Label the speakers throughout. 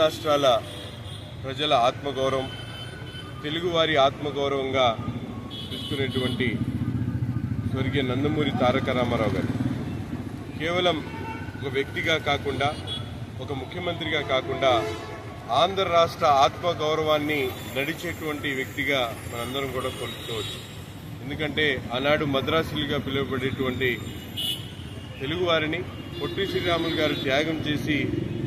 Speaker 1: రాష్ట్రాల ప్రజల ఆత్మగౌరవం, తెలుగువారి ఆత్మగౌరవంగా తీసుకునేటువంటి స్వర్గీయ నందమూరి తారక రామారావు గారు కేవలం ఒక వ్యక్తిగా కాకుండా, ఒక ముఖ్యమంత్రిగా కాకుండా ఆంధ్ర రాష్ట్ర ఆత్మగౌరవాన్ని నడిచేటువంటి వ్యక్తిగా మనందరం కూడా కొలుసుకోవచ్చు. ఎందుకంటే ఆనాడు మద్రాసులుగా పిలువబడేటువంటి తెలుగువారిని పొట్టి శ్రీరాములు గారు త్యాగం చేసి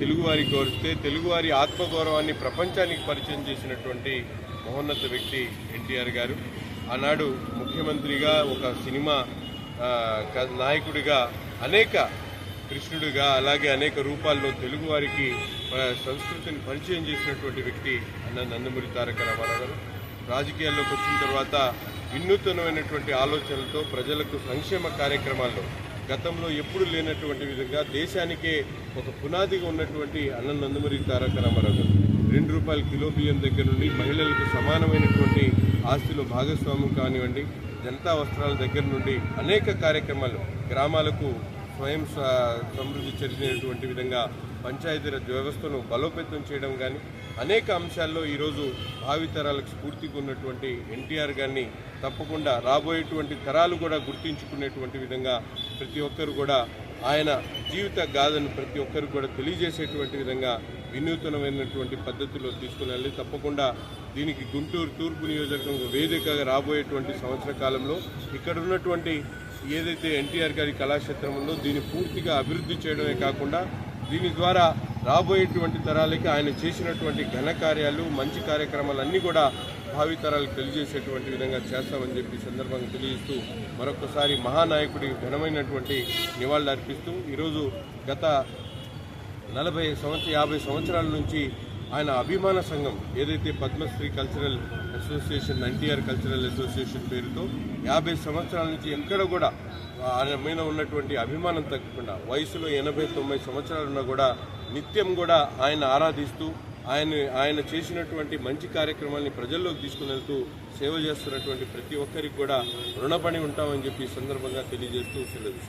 Speaker 1: తెలుగువారి కోరిస్తే తెలుగువారి ఆత్మగౌరవాన్ని ప్రపంచానికి పరిచయం చేసినటువంటి మహోన్నత వ్యక్తి ఎన్టీఆర్ గారు. ఆనాడు ముఖ్యమంత్రిగా, ఒక సినిమా నాయకుడిగా, అనేక కృష్ణుడిగా, అలాగే అనేక రూపాల్లో తెలుగువారికి సంస్కృతిని పరిచయం చేసినటువంటి వ్యక్తి నందమూరి తారక రామారావు గారు. రాజకీయాల్లోకి వచ్చిన తర్వాత వినూత్నమైనటువంటి ఆలోచనలతో ప్రజలకు సంక్షేమ కార్యక్రమాల్లో గతంలో ఎప్పుడు లేనటువంటి విధంగా దేశానికే ఒక పునాదిగా ఉన్నటువంటి నందమూరి తారక రామారావు గారు ₹2 కిలో బియ్యం దగ్గర నుండి మహిళలకు సమానమైనటువంటి ఆస్తిలో భాగస్వామ్యం కానివ్వండి, జనతా వస్త్రాల దగ్గర నుండి అనేక కార్యక్రమాలు, గ్రామాలకు స్వయం సమృద్ధి చెందినటువంటి విధంగా పంచాయతీరాజ్ వ్యవస్థను బలోపేతం చేయడం కానీ అనేక అంశాల్లో ఈరోజు భావితరాలకు స్ఫూర్తిగా ఉన్నటువంటి ఎన్టీఆర్ గారిని తప్పకుండా రాబోయేటువంటి తరాలు కూడా గుర్తించుకునేటువంటి విధంగా ప్రతి ఒక్కరు కూడా ఆయన జీవిత గాథను ప్రతి ఒక్కరు కూడా తెలియజేసేటువంటి విధంగా వినూత్నమైనటువంటి పద్ధతిలో తీసుకుని తప్పకుండా దీనికి గుంటూరు తూర్పు నియోజకవర్గం వేదికగా రాబోయేటువంటి సంవత్సర కాలంలో ఇక్కడ ఉన్నటువంటి ఏదైతే ఎన్టీఆర్ గారి కళాక్షేత్రం ఉందో దీన్ని పూర్తిగా అభివృద్ధి చేయడమే కాకుండా దీని ద్వారా రాబోయేటువంటి తరాలకి ఆయన చేసినటువంటి ఘనకార్యాలు, మంచి కార్యక్రమాలన్నీ కూడా భావితరాలకు తెలియజేసేటువంటి విధంగా చేస్తామని చెప్పి సందర్భంగా తెలియజేస్తూ మరొకసారి మహానాయకుడి ఘనమైనటువంటి నివాళులు అర్పిస్తూ ఈరోజు గత 50 సంవత్సరాల నుంచి ఆయన అభిమాన సంఘం ఏదైతే Padmashri cultural association, NTR cultural association పేరుతో 50 సంవత్సరాల నుంచి ఎక్కడ కూడా ఆయన మీద ఉన్నటువంటి అభిమానం తగ్గకుండా వయసులో 80-90 సంవత్సరాలున్నా కూడా నిత్యం కూడా ఆయన ఆరాధిస్తూ ఆయన చేసినటువంటి మంచి కార్యక్రమాల్ని ప్రజల్లోకి తీసుకుని వెళ్తూ సేవ చేస్తున్నటువంటి ప్రతి ఒక్కరికి కూడా రుణపడి ఉంటామని చెప్పి సందర్భంగా తెలియజేస్తూ సెలవు.